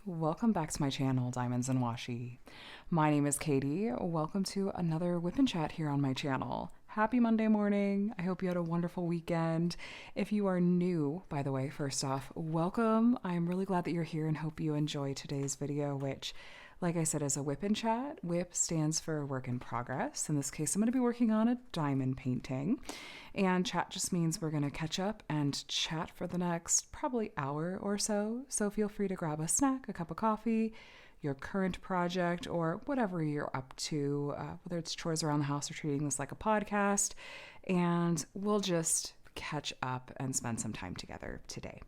welcome back to my channel, Diamonds and Washi. My name is Katie. Welcome to another WIP and Chat here on my channel. Happy Monday morning. I hope you had a wonderful weekend. If you are new, by the way, first off, welcome. I'm really glad that you're here and hope you enjoy today's video, which, like I said, is a WIP and Chat. WIP stands for work in progress. In this case, I'm going to be working on a diamond painting. And chat just means we're going to catch up and chat for the next probably hour or so. So feel free to grab a snack, a cup of coffee, your current project, or whatever you're up to, whether it's chores around the house or treating this like a podcast. And we'll just catch up and spend some time together today.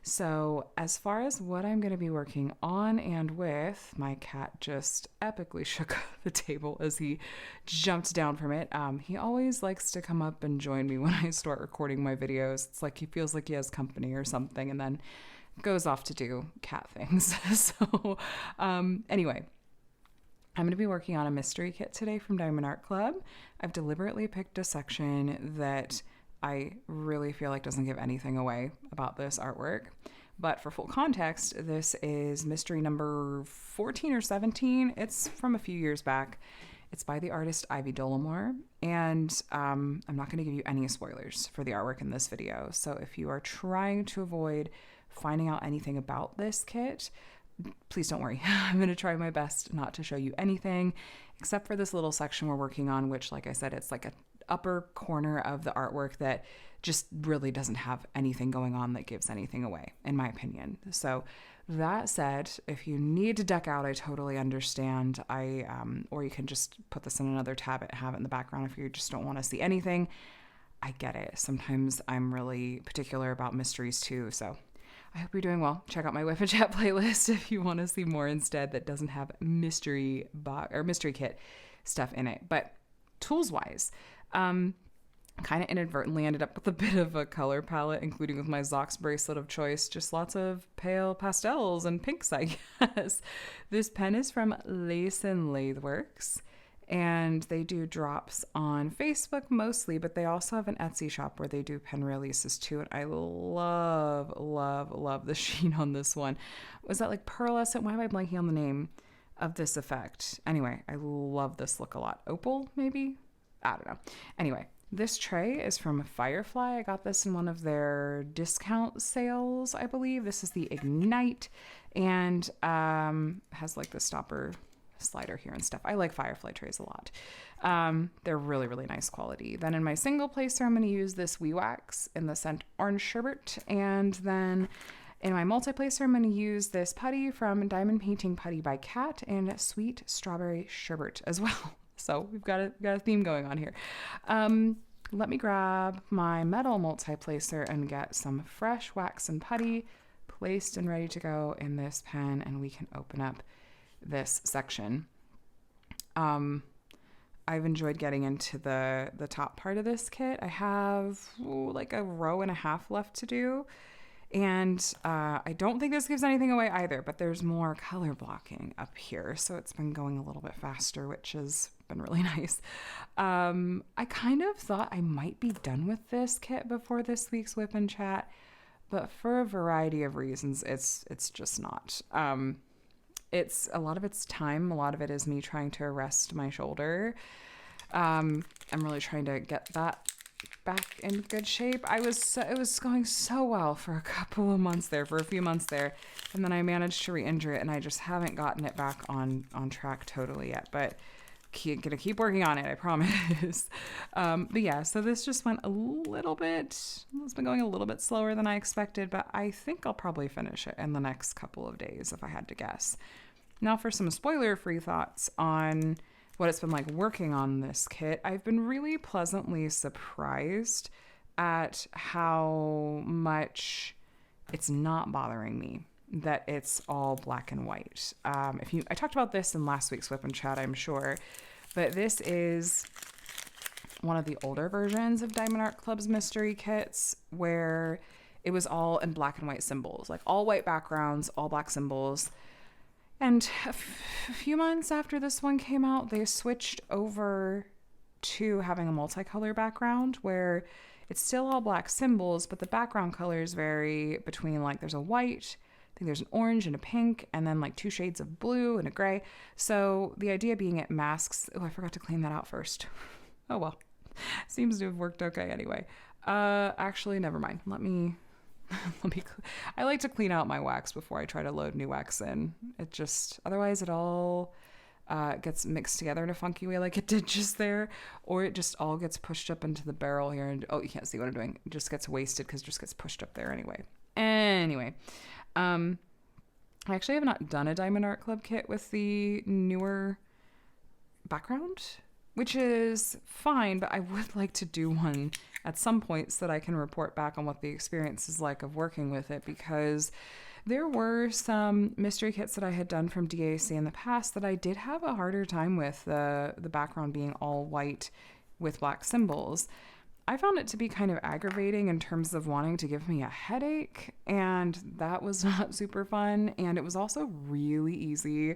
So as far as what I'm going to be working on and with, my cat just epically shook the table as he jumped down from it. He always likes to come up and join me when I start recording my videos. It's like he feels like he has company or something and then goes off to do cat things. So anyway, I'm going to be working on a mystery kit today from Diamond Art Club. I've deliberately picked a section that I really feel like doesn't give anything away about this artwork. But for full context, this is mystery number 14 or 17. It's from a few years back. It's by the artist Ivy Dolamore. And I'm not going to give you any spoilers for the artwork in this video. So if you are trying to avoid finding out anything about this kit, please don't worry. I'm going to try my best not to show you anything except for this little section we're working on, which, like I said, it's like a upper corner of the artwork that just really doesn't have anything going on that gives anything away, in my opinion. So that said, if you need to deck out, I totally understand. Or you can just put this in another tab and have it in the background if you just don't want to see anything. I get it. Sometimes I'm really particular about mysteries too, so I hope you're doing well. Check out my WIP and Chat playlist if you want to see more instead that doesn't have mystery kit stuff in it. But tools-wise, kind of inadvertently ended up with a bit of a color palette, including with my Zox bracelet of choice. Just lots of pale pastels and pinks, I guess. This pen is from Lace and Lathe Works, and they do drops on Facebook mostly, but they also have an Etsy shop where they do pen releases too. And I love, love, love the sheen on this one. Was that like pearlescent? Why am I blanking on the name of this effect? Anyway, I love this look a lot. Opal, maybe? I don't know. Anyway, this tray is from Firefly. I got this in one of their discount sales, I believe. This is the Ignite and has like the stopper slider here and stuff. I like Firefly trays a lot. They're really, really nice quality. Then in my single placer, I'm going to use this Wee Wax in the scent Orange Sherbet. And then in my multi-placer, I'm going to use this putty from Diamond Painting Putty by Cat and Sweet Strawberry Sherbet as well. So we've got a theme going on here. Let me grab my metal multi-placer and get some fresh wax and putty placed and ready to go in this pen, and we can open up this section. I've enjoyed getting into the top part of this kit. I have like a row and a half left to do. And I don't think this gives anything away either, but there's more color blocking up here. So it's been going a little bit faster, which has been really nice. I kind of thought I might be done with this kit before this week's WIP and Chat, but for a variety of reasons, it's just not. It's a lot of it's time. A lot of it is me trying to rest my shoulder. I'm really trying to get that back in good shape. It was going so well for a couple of months there, for a few months there, and then I managed to re-injure it, and I just haven't gotten it back on track totally yet, but gonna keep working on it, I promise. But yeah, so this just went a little bit, it's been going a little bit slower than I expected, but I think I'll probably finish it in the next couple of days if I had to guess. Now for some spoiler-free thoughts on what it's been like working on this kit. I've been really pleasantly surprised at how much it's not bothering me that it's all black and white. I talked about this in last week's WIP and Chat, I'm sure, but this is one of the older versions of Diamond Art Club's mystery kits where it was all in black and white symbols, like all white backgrounds, all black symbols. And a few months after this one came out, they switched over to having a multicolor background where it's still all black symbols, but the background colors vary between, like, there's a white, think there's an orange and a pink, and then like 2 shades of blue and a gray. So the idea being it masks, oh, I forgot to clean that out first. Oh, well, seems to have worked okay anyway. Actually, never mind. Let me, I like to clean out my wax before I try to load new wax in. It just, otherwise it all gets mixed together in a funky way like it did just there, or it just all gets pushed up into the barrel here. And oh, you can't see what I'm doing. It just gets wasted because it just gets pushed up there anyway. I actually have not done a Diamond Art Club kit with the newer background, which is fine, but I would like to do one at some point so that I can report back on what the experience is like of working with it, because there were some mystery kits that I had done from DAC in the past that I did have a harder time with, the background being all white with black symbols. I found it to be kind of aggravating in terms of wanting to give me a headache, and that was not super fun. And it was also really easy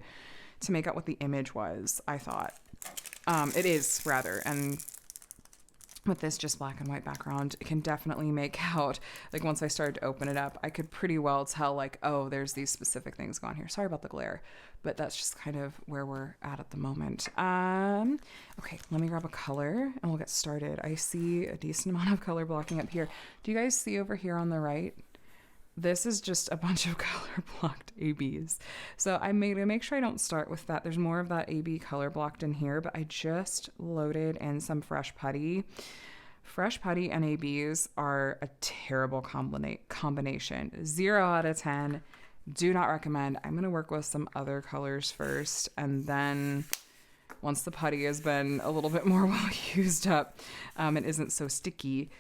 to make out what the image was, I thought. It is, rather, and with this just black and white background, it can definitely make out, like once I started to open it up, I could pretty well tell like, oh, there's these specific things going here. Sorry about the glare, but that's just kind of where we're at the moment. Okay, let me grab a color and we'll get started. I see a decent amount of color blocking up here. Do you guys see over here on the right? This is just a bunch of color blocked ABs. So I made to make sure I don't start with that. There's more of that AB color blocked in here, but I just loaded in some fresh putty. Fresh putty and ABs are a terrible combination. 0 out of 10. Do not recommend. I'm going to work with some other colors first, and then once the putty has been a little bit more well used up, it isn't so sticky,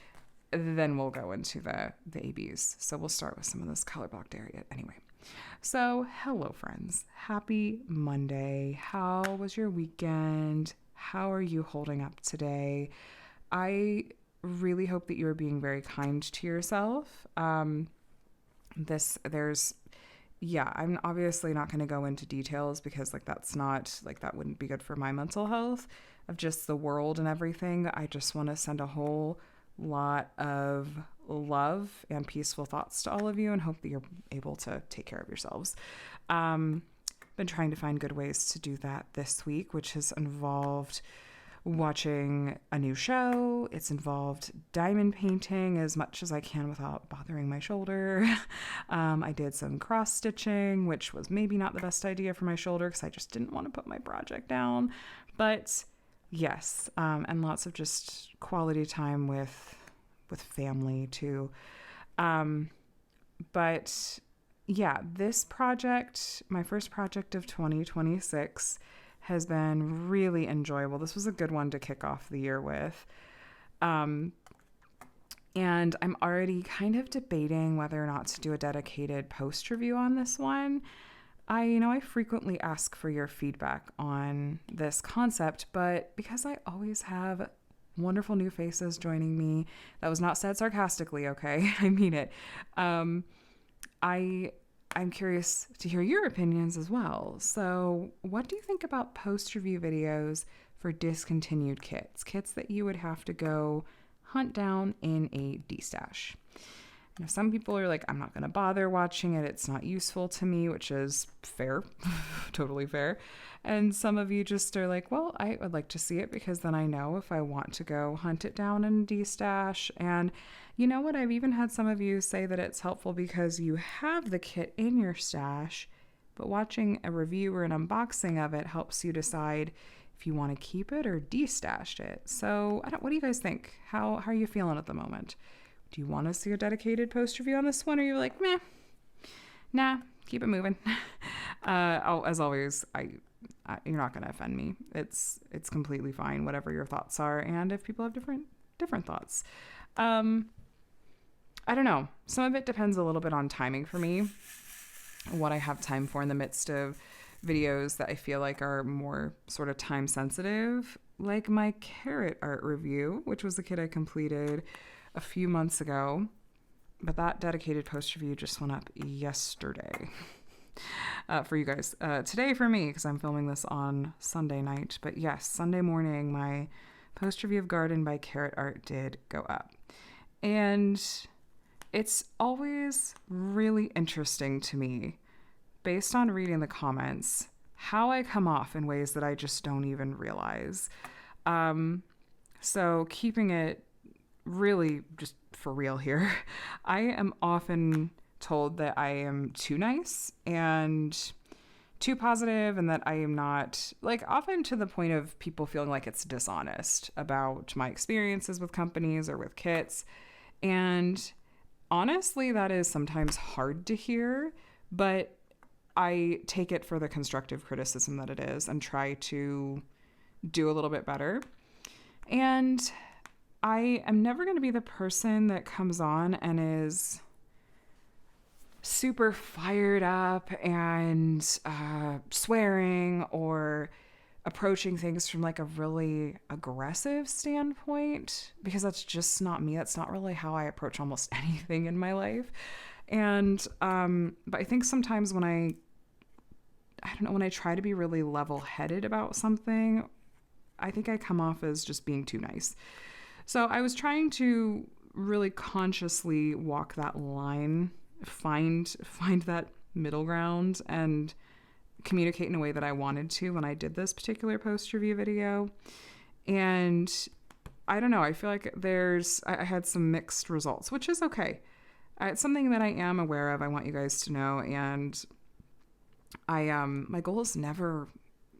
then we'll go into the ABs. So we'll start with some of this color blocked area anyway. So hello friends, happy Monday. How was your weekend? How are you holding up today? I really hope that you are being very kind to yourself. I'm obviously not going to go into details because that wouldn't be good for my mental health of just the world and everything. I just want to send a whole lot of love and peaceful thoughts to all of you and hope that you're able to take care of yourselves. Been trying to find good ways to do that this week, which has involved watching a new show. It's involved diamond painting as much as I can without bothering my shoulder. I did some cross stitching, which was maybe not the best idea for my shoulder because I just didn't want to put my project down, but yes, and lots of just quality time with family too. But yeah, this project, my first project of 2026, has been really enjoyable. This was a good one to kick off the year with. And I'm already kind of debating whether or not to do a dedicated post review on this one. I frequently ask for your feedback on this concept, but because I always have wonderful new faces joining me, that was not said sarcastically, okay? I mean it. I'm curious to hear your opinions as well. So what do you think about post-review videos for discontinued kits that you would have to go hunt down in a destash? Now, some people are like, I'm not going to bother watching it. It's not useful to me, which is fair, totally fair. And some of you just are like, well, I would like to see it because then I know if I want to go hunt it down in destash. And you know what? I've even had some of you say that it's helpful because you have the kit in your stash, but watching a review or an unboxing of it helps you decide if you want to keep it or destash it. So what do you guys think? How are you feeling at the moment? Do you want to see a dedicated post review on this one? Or are you like, meh, nah, keep it moving? As always, you're not going to offend me. It's completely fine, whatever your thoughts are. And if people have different thoughts, I don't know. Some of it depends a little bit on timing for me, what I have time for in the midst of videos that I feel like are more sort of time sensitive, like my carrot art review, which was the kit I completed a few months ago, but that dedicated post review just went up yesterday for you guys. Today for me, because I'm filming this on Sunday night, but yes, Sunday morning, my post review of Garden by Carrot Art did go up. And it's always really interesting to me, based on reading the comments, how I come off in ways that I just don't even realize. So keeping it really just for real here, I am often told that I am too nice and too positive, and that I am not, like, often to the point of people feeling like it's dishonest about my experiences with companies or with kits. And honestly, that is sometimes hard to hear, but I take it for the constructive criticism that it is and try to do a little bit better. And I am never going to be the person that comes on and is super fired up and swearing or approaching things from like a really aggressive standpoint, because that's just not me. That's not really how I approach almost anything in my life. And but I think sometimes when I don't know, when I try to be really level-headed about something, I think I come off as just being too nice. So I was trying to really consciously walk that line, find that middle ground, and communicate in a way that I wanted to when I did this particular post review video. And I don't know, I feel like I had some mixed results, which is okay. It's something that I am aware of. I want you guys to know. And my goal is never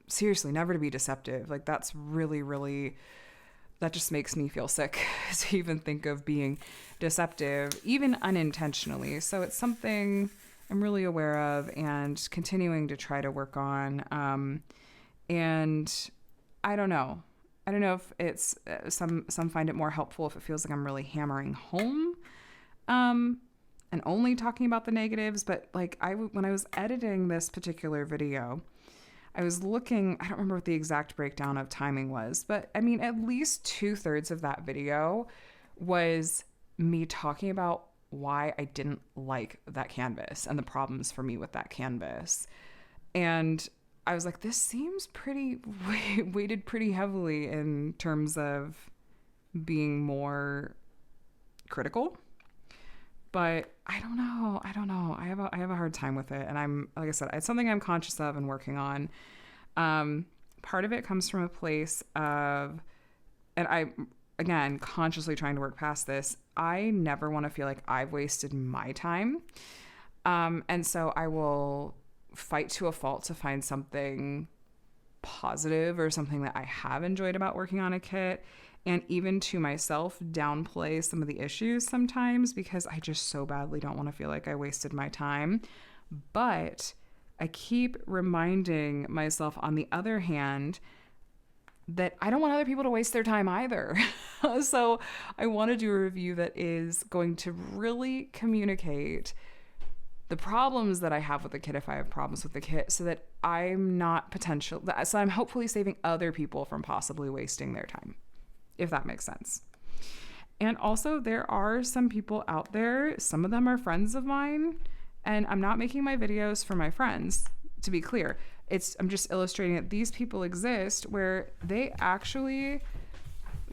to be deceptive. Like, that's really, that just makes me feel sick to even think of being deceptive, even unintentionally. So it's something I'm really aware of and continuing to try to work on. And I don't know if it's some find it more helpful if it feels like I'm really hammering home and only talking about the negatives. But like when I was editing this particular video, I was looking, I don't remember what the exact breakdown of timing was, but I mean, at least 2/3 of that video was me talking about why I didn't like that canvas and the problems for me with that canvas. And I was like, this seems pretty weighted pretty heavily in terms of being more critical. But I don't know. I have a hard time with it. And I'm, like I said, it's something I'm conscious of and working on. Part of it comes from a place of, and I, again, consciously trying to work past this. I never want to feel like I've wasted my time. And so I will fight to a fault to find something positive or something that I have enjoyed about working on a kit. And even to myself, downplay some of the issues sometimes because I just so badly don't want to feel like I wasted my time. But I keep reminding myself, on the other hand, that I don't want other people to waste their time either. So I want to do a review that is going to really communicate the problems that I have with the kit, if I have problems with the kit, so that I'm hopefully saving other people from possibly wasting their time, if that makes sense. And also, there are some people out there, some of them are friends of mine, and I'm not making my videos for my friends, to be clear. I'm just illustrating that these people exist where they actually,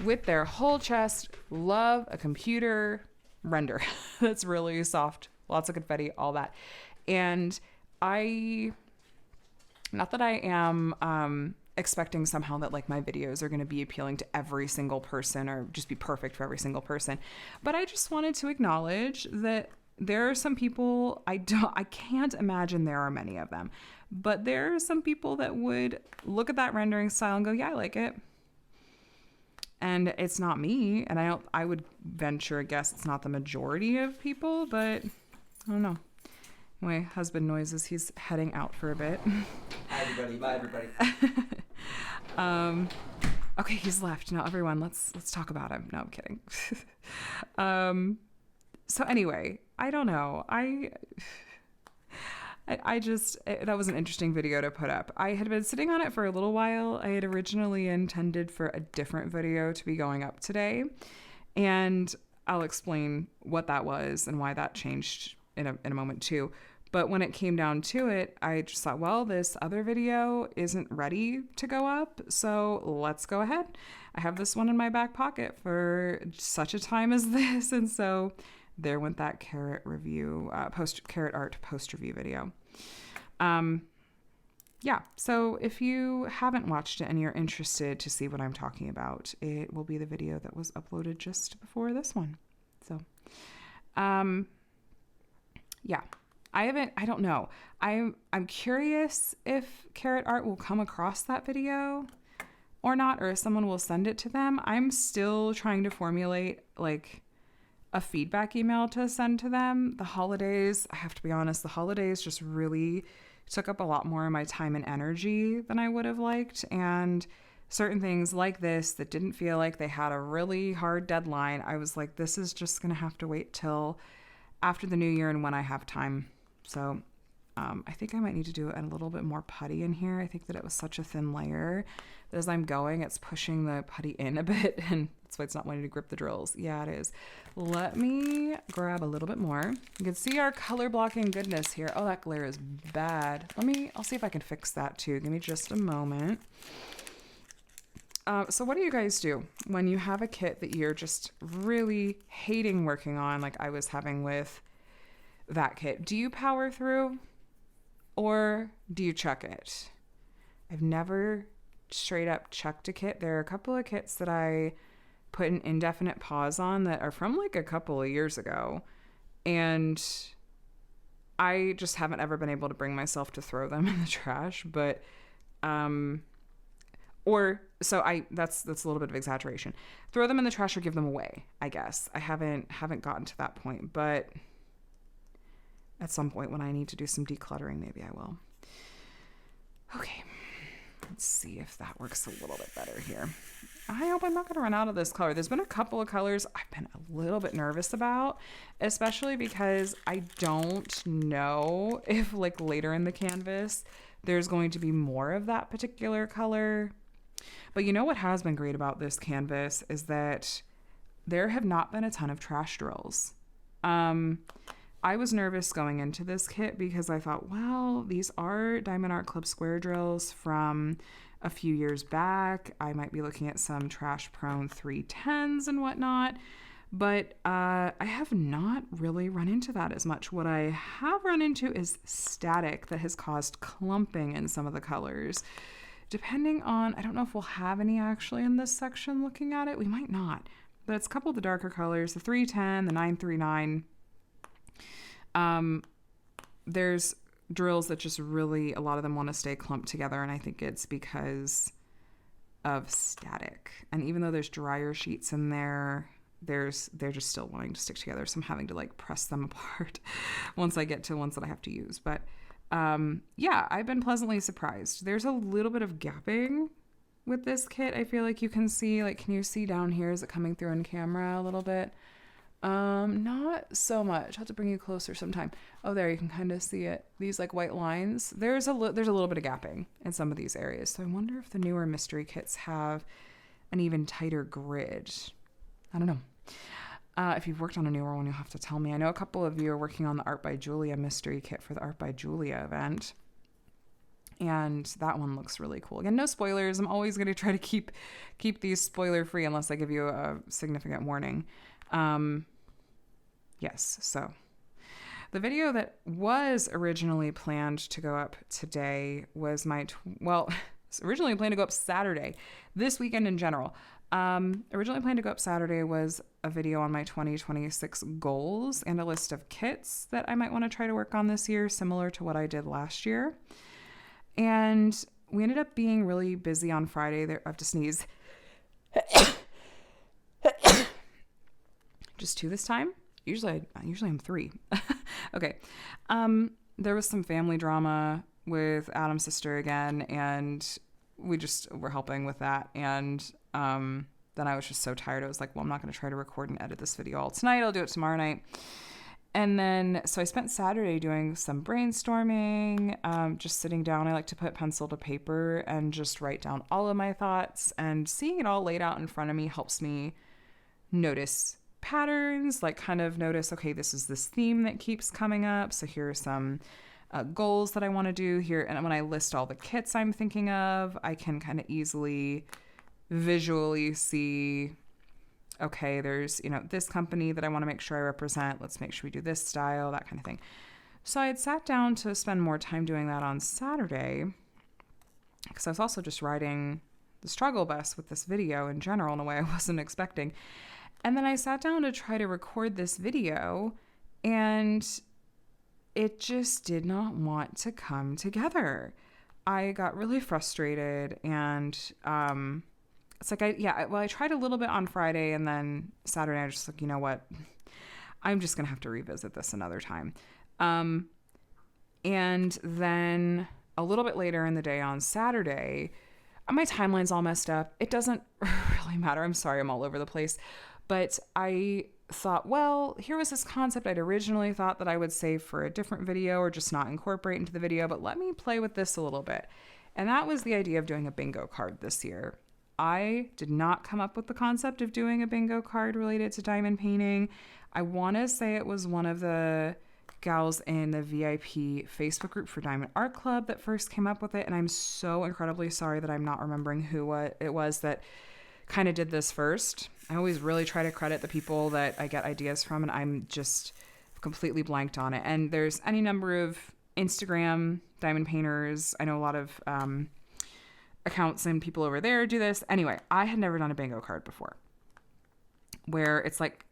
with their whole chest, love a computer render that's really soft, lots of confetti, all that. And not that I am expecting somehow that like my videos are going to be appealing to every single person or just be perfect for every single person, but I just wanted to acknowledge that there are some people, I can't imagine there are many of them, but there are some people that would look at that rendering style and go, yeah, I like it. And it's not me, and I would venture a guess it's not the majority of people, but I don't know. My husband noises, he's heading out for a bit. Hi everybody, bye everybody. Okay, he's left. Now everyone, let's talk about him. No, I'm kidding. So anyway, I don't know. That was an interesting video to put up. I had been sitting on it for a little while. I had originally intended for a different video to be going up today, and I'll explain what that was and why that changed in a moment too. But when it came down to it, I just thought, well, this other video isn't ready to go up, so let's go ahead. I have this one in my back pocket for such a time as this, and so there went that carrot art post review video. Yeah, so if you haven't watched it and you're interested to see what I'm talking about, it will be the video that was uploaded just before this one. So, yeah, I don't know. I'm curious if carrot art will come across that video or not, or if someone will send it to them. I'm still trying to formulate like a feedback email to send to them. The holidays, I have to be honest, the holidays just really took up a lot more of my time and energy than I would have liked. And certain things like this that didn't feel like they had a really hard deadline, I was like, this is just going to have to wait till after the new year and when I have time. So I think I might need to do a little bit more putty in here. I think that it was such a thin layer that as I'm going, it's pushing the putty in a bit, and that's why it's not wanting to grip the drills. Yeah, it is. Let me grab a little bit more. You can see our color blocking goodness here. Oh, that glare is bad. I'll see if I can fix that too. Give me just a moment. So what do you guys do when you have a kit that you're just really hating working on, like I was having with that kit? Do you power through or do you chuck it? I've never straight up chucked a kit. There are a couple of kits that I put an indefinite pause on that are from like a couple of years ago, and I just haven't ever been able to bring myself to throw them in the trash. But that's a little bit of exaggeration. Throw them in the trash or give them away, I guess. I haven't gotten to that point, but at some point when I need to do some decluttering, maybe I will. Okay, let's see if that works a little bit better here. I hope I'm not going to run out of this color. There's been a couple of colors I've been a little bit nervous about, especially because I don't know if like later in the canvas there's going to be more of that particular color. But you know what has been great about this canvas is that there have not been a ton of trash drills. I was nervous going into this kit because I thought, well, these are Diamond Art Club square drills from a few years back. I might be looking at some trash prone 310s and whatnot, but I have not really run into that as much. What I have run into is static that has caused clumping in some of the colors. Depending on, I don't know if we'll have any actually in this section looking at it. We might not, but it's a couple of the darker colors, the 310, the 939. There's drills that just really, a lot of them want to stay clumped together, and I think it's because of static. And even though there's drier sheets in there, they're just still wanting to stick together, so I'm having to like press them apart once I get to ones that I have to use. But yeah, I've been pleasantly surprised. There's a little bit of gapping with this kit. I feel like you can see, like, can you see down here? Is it coming through in camera a little bit? Not so much. I'll have to bring you closer sometime. Oh, there, you can kind of see it. These like white lines. There's a little bit of gapping in some of these areas. So I wonder if the newer mystery kits have an even tighter grid. I don't know. If you've worked on a newer one, you'll have to tell me. I know a couple of you are working on the Art by Julia mystery kit for the Art by Julia event, and that one looks really cool. Again, no spoilers. I'm always going to try to keep these spoiler free unless I give you a significant warning. Yes, so the video that was originally planned to go up today was originally planned to go up Saturday, this weekend in general. Originally planned to go up Saturday was a video on my 2026 goals and a list of kits that I might want to try to work on this year, similar to what I did last year. And we ended up being really busy on Friday. I have to sneeze. Just 2 this time. Usually I'm 3. Okay. There was some family drama with Adam's sister again, and we just were helping with that. And then I was just so tired. I was like, well, I'm not going to try to record and edit this video all tonight. I'll do it tomorrow night. And then, so I spent Saturday doing some brainstorming, just sitting down. I like to put pencil to paper and just write down all of my thoughts, and seeing it all laid out in front of me helps me notice patterns, like kind of notice, okay, this is this theme that keeps coming up. So here are some goals that I want to do here. And when I list all the kits I'm thinking of, I can kind of easily visually see, okay, there's, this company that I want to make sure I represent. Let's make sure we do this style, that kind of thing. So I had sat down to spend more time doing that on Saturday because I was also just riding the struggle bus with this video in general in a way I wasn't expecting. And then I sat down to try to record this video, and it just did not want to come together. I got really frustrated, and it's like I tried a little bit on Friday, and then Saturday I was just like, you know what? I'm just going to have to revisit this another time. And then a little bit later in the day on Saturday, my timeline's all messed up. It doesn't really matter. I'm sorry, I'm all over the place. But I thought, well, here was this concept I'd originally thought that I would save for a different video or just not incorporate into the video, but let me play with this a little bit. And that was the idea of doing a bingo card this year. I did not come up with the concept of doing a bingo card related to diamond painting. I want to say it was one of the gals in the VIP Facebook group for Diamond Art Club that first came up with it. And I'm so incredibly sorry that I'm not remembering who it was that kind of did this first. I always really try to credit the people that I get ideas from, and I'm just completely blanked on it. And there's any number of Instagram diamond painters. I know a lot of accounts and people over there do this. Anyway, I had never done a bingo card before, where it's like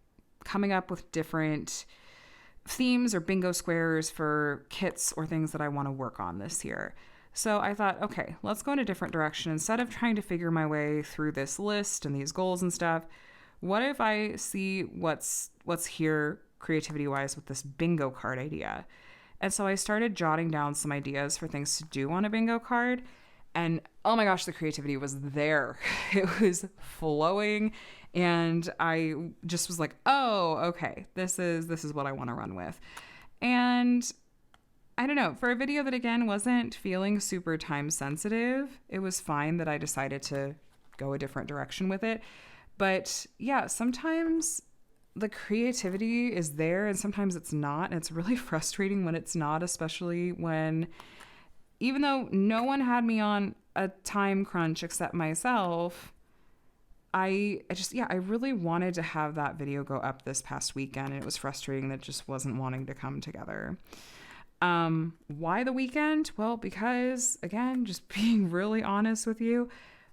coming up with different themes or bingo squares for kits or things that I want to work on this year. So I thought, okay, let's go in a different direction. Instead of trying to figure my way through this list and these goals and stuff, what if I see what's here creativity-wise with this bingo card idea? And so I started jotting down some ideas for things to do on a bingo card. And oh my gosh, the creativity was there. It was flowing. And I just was like, oh, okay, this is what I want to run with. And I don't know, for a video that, again, wasn't feeling super time sensitive, it was fine that I decided to go a different direction with it. But yeah, sometimes the creativity is there and sometimes it's not. And it's really frustrating when it's not, especially when, even though no one had me on a time crunch except myself, I really wanted to have that video go up this past weekend. And it was frustrating that it just wasn't wanting to come together. Why the weekend? Well, because, again, just being really honest with you,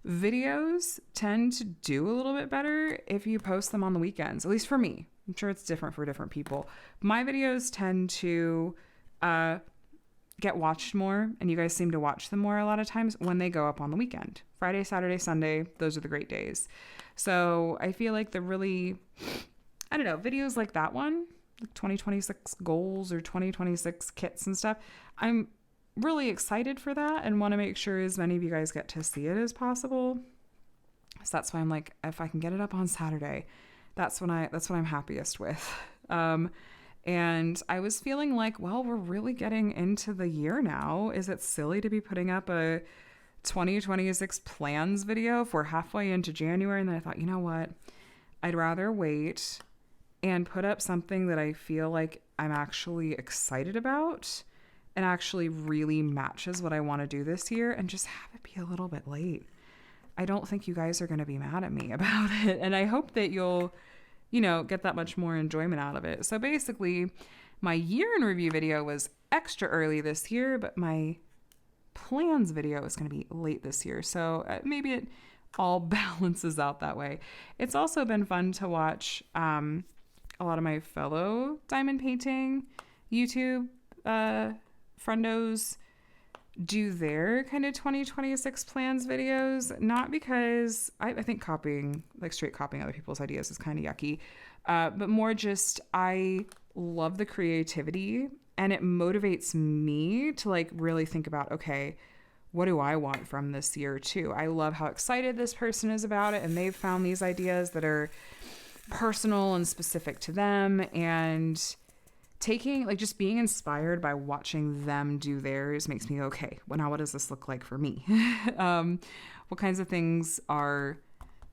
videos tend to do a little bit better if you post them on the weekends, at least for me. I'm sure it's different for different people. My videos tend to get watched more, and you guys seem to watch them more a lot of times when they go up on the weekend. Friday, Saturday, Sunday, those are the great days. So I feel like videos like that one, 2026 goals or 2026 kits and stuff, I'm really excited for that and want to make sure as many of you guys get to see it as possible. So that's why I'm like, if I can get it up on Saturday, that's what I'm happiest with. And I was feeling like, well, we're really getting into the year now. Is it silly to be putting up a 2026 plans video if we're halfway into January? And then I thought, you know what? I'd rather wait and put up something that I feel like I'm actually excited about and actually really matches what I want to do this year, and just have it be a little bit late. I don't think you guys are going to be mad at me about it. And I hope that you'll, get that much more enjoyment out of it. So basically, my year in review video was extra early this year, but my plans video is going to be late this year. So maybe it all balances out that way. It's also been fun to watch a lot of my fellow diamond painting YouTube friendos do their kind of 2026 plans videos, not because I think straight copying other people's ideas is kind of yucky, but more just I love the creativity, and it motivates me to really think about, okay, what do I want from this year too? I love how excited this person is about it, and they've found these ideas that are personal and specific to them, and just being inspired by watching them do theirs makes me, okay, well, now what does this look like for me? What kinds of things are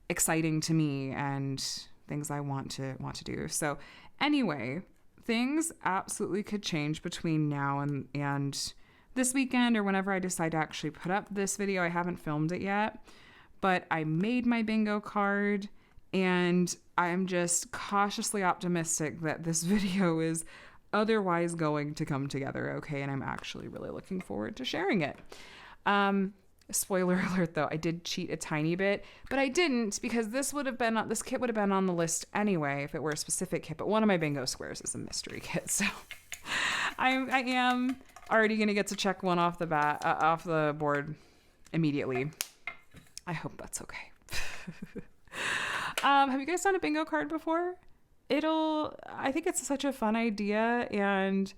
exciting to me and things I want to do. So anyway, things absolutely could change between now and this weekend, or whenever I decide to actually put up this video. I haven't filmed it yet, but I made my bingo card, And I'm just cautiously optimistic that this video is otherwise going to come together okay, and I'm actually really looking forward to sharing it. Spoiler alert though, I did cheat a tiny bit, but I didn't, because this kit would have been on the list anyway if it were a specific kit, but one of my bingo squares is a mystery kit, so I am already gonna get to check one off off the board immediately. I hope that's okay. Have you guys done a bingo card before? I think it's such a fun idea, and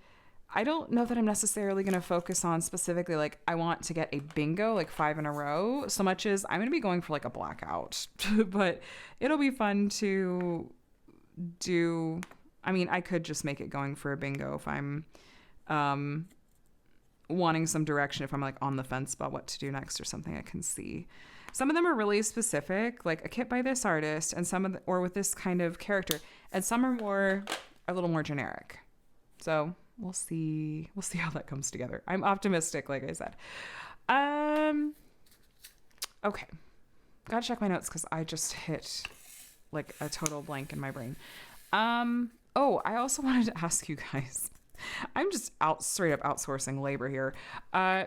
I don't know that I'm necessarily going to focus on specifically, like, I want to get a bingo, like 5 in a row, so much as I'm going to be going for like a blackout. But it'll be fun to do. I mean, I could just make it going for a bingo if I'm wanting some direction, if I'm like on the fence about what to do next or something I can see. Some of them are really specific, like a kit by this artist, and or with this kind of character, and some are a little more generic. So we'll see how that comes together. I'm optimistic, like I said. Okay. Gotta check my notes because I just hit like a total blank in my brain. Oh, I also wanted to ask you guys. I'm just straight up outsourcing labor here.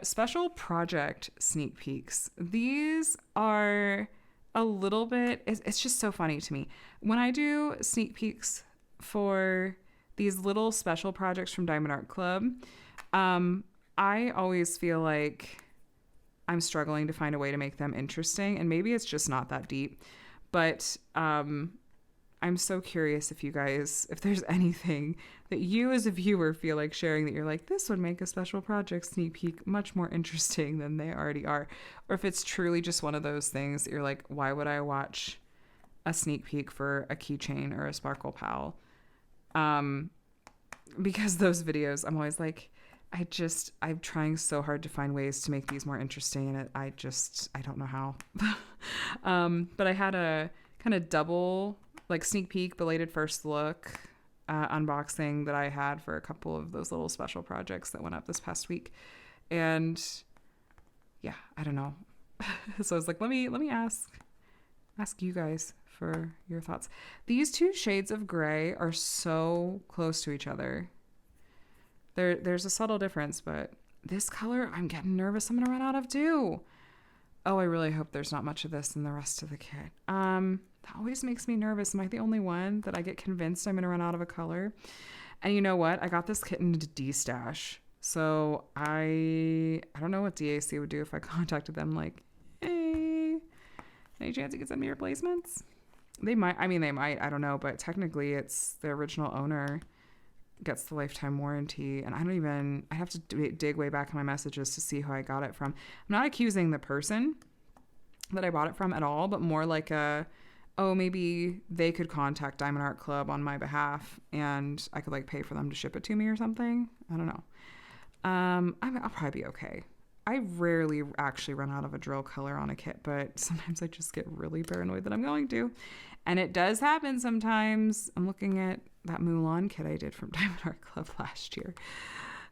Special project sneak peeks. These are a little bit, it's just so funny to me. When I do sneak peeks for these little special projects from Diamond Art Club, I always feel like I'm struggling to find a way to make them interesting, and maybe it's just not that deep, but I'm so curious if there's anything that you as a viewer feel like sharing that you're like, this would make a special project sneak peek much more interesting than they already are. Or if it's truly just one of those things that you're like, why would I watch a sneak peek for a keychain or a Sparkle Pal? Because those videos, I'm always like, I'm trying so hard to find ways to make these more interesting, and I don't know how. But I had a kind of double, like, sneak peek, belated first look unboxing that I had for a couple of those little special projects that went up this past week. And yeah, I don't know. So I was like, let me ask you guys for your thoughts. These two shades of gray are so close to each other. There's a subtle difference, but this color, I'm getting nervous I'm going to run out of dew. Oh, I really hope there's not much of this in the rest of the kit. That always makes me nervous. Am I the only one that I get convinced I'm going to run out of a color? And you know what? I got this kit in destash. So I don't know what DAC would do if I contacted them like, hey, any chance you could send me replacements? They might. I don't know. But technically it's the original owner gets the lifetime warranty, and I have to dig way back in my messages to see who I got it from. I'm not accusing the person that I bought it from at all, but more like maybe they could contact Diamond Art Club on my behalf and I could like pay for them to ship it to me or something. I don't know. I'll probably be okay. I rarely actually run out of a drill color on a kit, but sometimes I just get really paranoid that I'm going to. And it does happen sometimes. I'm looking at that Mulan kit I did from Diamond Art Club last year.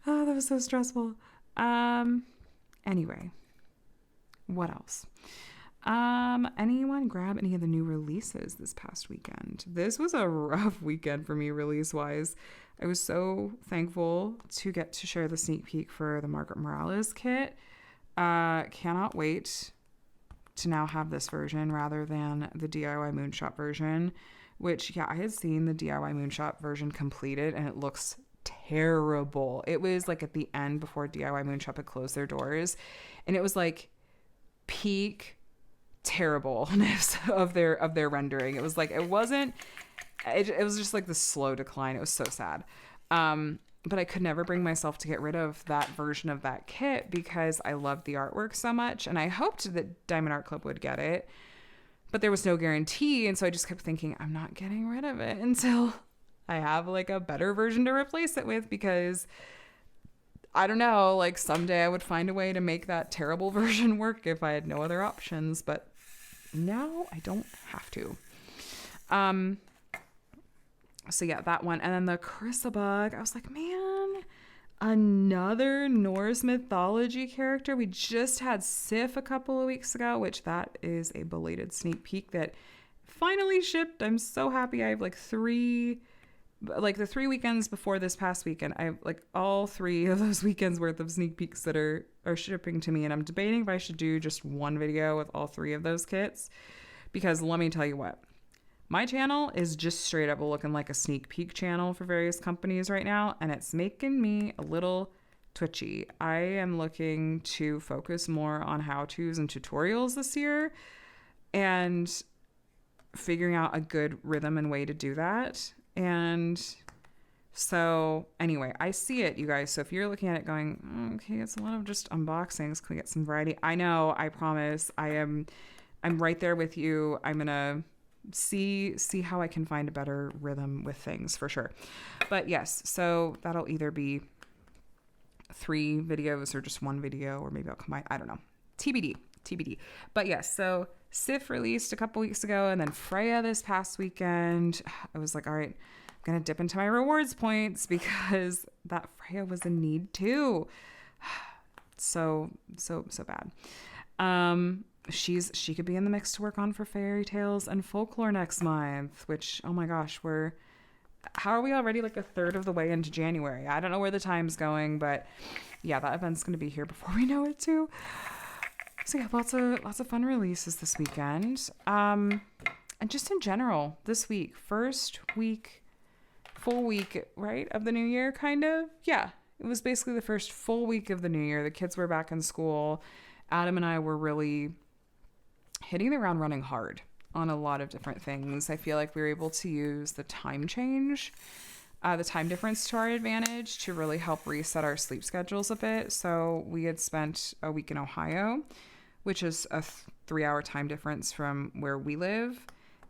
Oh, that was so stressful. Anyway, what else? Anyone grab any of the new releases this past weekend? This was a rough weekend for me release-wise. I was so thankful to get to share the sneak peek for the Margaret Morales kit. Cannot wait to now have this version rather than the DIY Moonshop version, which, yeah, I had seen the DIY Moonshop version completed and it looks terrible. It was like at the end before DIY Moonshop had closed their doors, and it was like peak terribleness of their rendering. It was like, it was just like the slow decline. It was so sad. But I could never bring myself to get rid of that version of that kit because I loved the artwork so much, and I hoped that Diamond Art Club would get it, but there was no guarantee. And so I just kept thinking, I'm not getting rid of it until I have like a better version to replace it with, because I don't know, like someday I would find a way to make that terrible version work if I had no other options, but now I don't have to. So yeah, that one. And then the Chrysabug, I was like, man, another Norse mythology character. We just had Sif a couple of weeks ago, which that is a belated sneak peek that finally shipped. I'm so happy. I have like the 3 weekends before this past weekend. I have like all 3 of those weekends worth of sneak peeks that are shipping to me. And I'm debating if I should do just one video with all 3 of those kits. Because let me tell you what, my channel is just straight up looking like a sneak peek channel for various companies right now. And it's making me a little twitchy. I am looking to focus more on how-tos and tutorials this year and figuring out a good rhythm and way to do that. And so anyway, I see it, you guys. So if you're looking at it going, okay, it's a lot of just unboxings. Can we get some variety? I know, I promise. I'm right there with you. I'm going to see how I can find a better rhythm with things for sure. But yes, so that'll either be 3 videos or just 1 video, or maybe I'll combine. I don't know. TBD. But yes, so Sif released a couple weeks ago, and then Freya this past weekend. I was like, all right, I'm going to dip into my rewards points because that Freya was in need too. So bad. She could be in the mix to work on for Fairy Tales and Folklore next month, which, oh my gosh, how are we already like a third of the way into January? I don't know where the time's going, but yeah, that event's going to be here before we know it too. So yeah, lots of fun releases this weekend. And just in general, this week, first week, full week, right, of the new year, kind of. Yeah, it was basically the first full week of the new year. The kids were back in school. Adam and I were really hitting the ground running hard on a lot of different things. I feel like we were able to use the time change, the time difference to our advantage to really help reset our sleep schedules a bit. So we had spent a week in Ohio, which is a 3-hour time difference from where we live.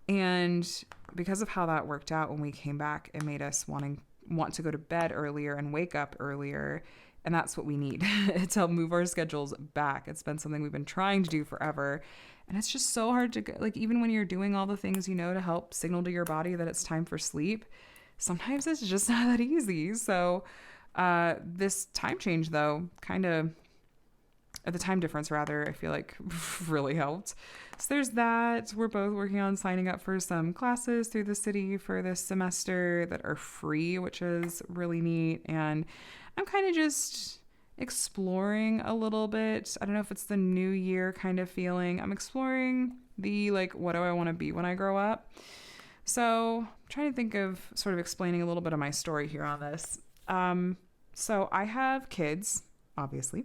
And because of how that worked out when we came back, it made us want to go to bed earlier and wake up earlier. And that's what we need to help move our schedules back. It's been something we've been trying to do forever. And it's just so hard to, like, even when you're doing all the things, to help signal to your body that it's time for sleep, sometimes it's just not that easy. So this time change, though, the time difference, rather, I feel like really helped. So there's that. We're both working on signing up for some classes through the city for this semester that are free, which is really neat. And I'm kind of just exploring a little bit. I don't know if it's the new year kind of feeling. I'm exploring the, like, what do I want to be when I grow up? So I'm trying to think of sort of explaining a little bit of my story here on this. So I have kids, obviously.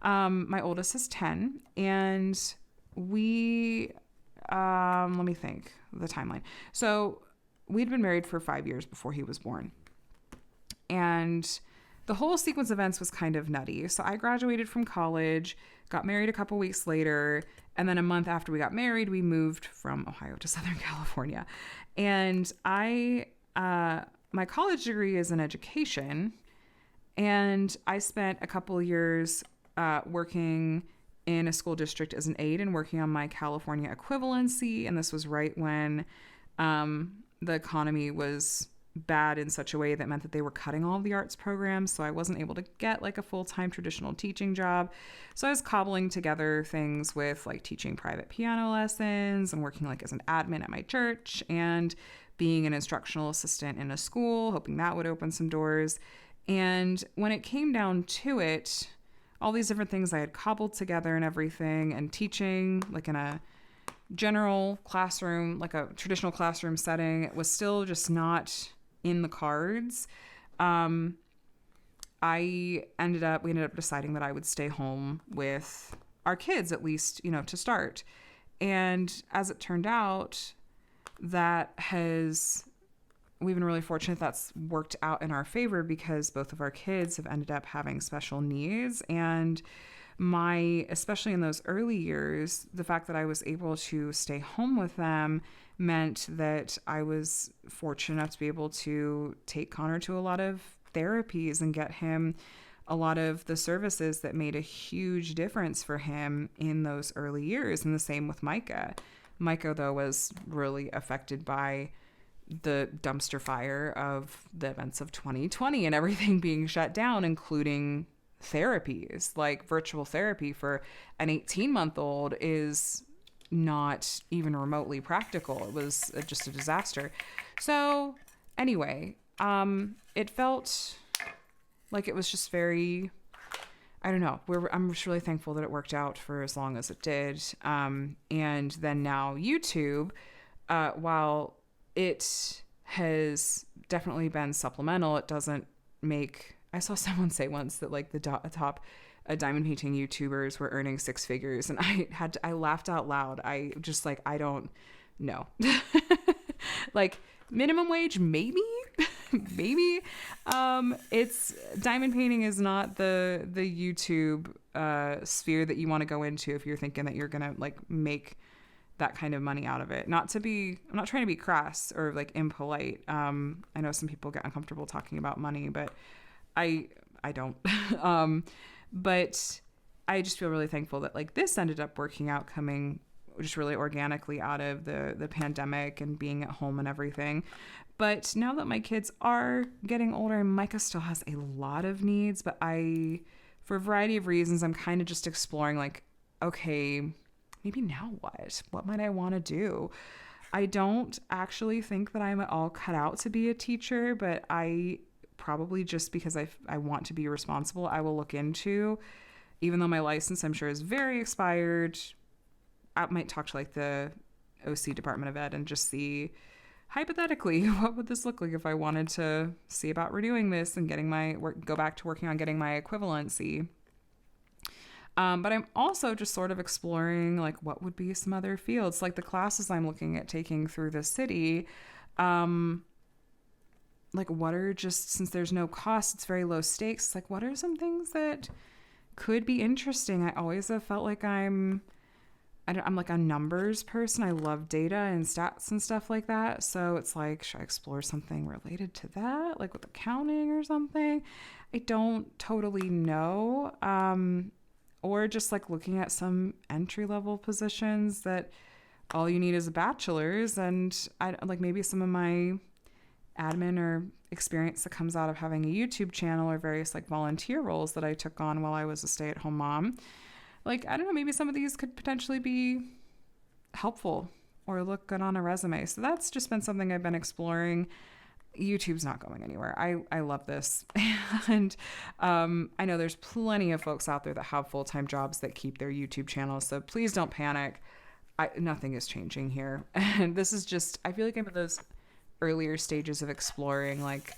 My oldest is 10, and we, let me think the timeline. So we'd been married for 5 years before he was born. And the whole sequence of events was kind of nutty. So I graduated from college, got married a couple weeks later, and then a month after we got married, we moved from Ohio to Southern California. And my college degree is in education, and I spent a couple years working in a school district as an aide and working on my California equivalency. And this was right when the economy was bad in such a way that meant that they were cutting all of the arts programs. So I wasn't able to get like a full-time traditional teaching job. So I was cobbling together things with like teaching private piano lessons and working like as an admin at my church and being an instructional assistant in a school, hoping that would open some doors. And when it came down to it, all these different things I had cobbled together and everything, and teaching like in a general classroom, like a traditional classroom setting, it was still just not in the cards. We ended up deciding that I would stay home with our kids, at least, to start. And as it turned out, we've been really fortunate that's worked out in our favor, because both of our kids have ended up having special needs. And especially in those early years, the fact that I was able to stay home with them meant that I was fortunate enough to be able to take Connor to a lot of therapies and get him a lot of the services that made a huge difference for him in those early years. And the same with Micah. Micah, though, was really affected by the dumpster fire of the events of 2020 and everything being shut down, including therapies. Like virtual therapy for an 18-month-old is not even remotely practical. It was just a disaster. So anyway, it felt like it was just very, I don't know. I'm just really thankful that it worked out for as long as it did. And then now YouTube, while it has definitely been supplemental, it doesn't make. I saw someone say once that like the top diamond painting YouTubers were earning six figures, and I laughed out loud. I just like, I don't know. Like minimum wage, maybe. Maybe. It's diamond painting is not the YouTube sphere that you want to go into if you're thinking that you're gonna like make that kind of money out of it. I'm not trying to be crass or like impolite. I know some people get uncomfortable talking about money, but I don't. But I just feel really thankful that like this ended up working out, coming just really organically out of the pandemic and being at home and everything. But now that my kids are getting older, and Micah still has a lot of needs, but for a variety of reasons, I'm kind of just exploring like, okay, maybe now what? What might I want to do? I don't actually think that I'm at all cut out to be a teacher, but I probably, just because I want to be responsible, I will look into, even though my license I'm sure is very expired, I might talk to like the OC Department of Ed and just see, hypothetically, what would this look like if I wanted to see about renewing this and go back to working on getting my equivalency. But I'm also just sort of exploring like what would be some other fields, like the classes I'm looking at taking through the city. Like what are, just since there's no cost, it's very low stakes. Like what are some things that could be interesting? I always have felt like I'm like a numbers person. I love data and stats and stuff like that. So it's like, should I explore something related to that? Like with accounting or something? I don't totally know. Or just like looking at some entry-level positions that all you need is a bachelor's, and like maybe some of my admin or experience that comes out of having a YouTube channel or various like volunteer roles that I took on while I was a stay-at-home mom. Like, I don't know, maybe some of these could potentially be helpful or look good on a resume. So that's just been something I've been exploring. YouTube's not going anywhere. I love this. And I know there's plenty of folks out there that have full-time jobs that keep their YouTube channels. So please don't panic. Nothing is changing here. And this is just, I feel like I'm in those earlier stages of exploring, like,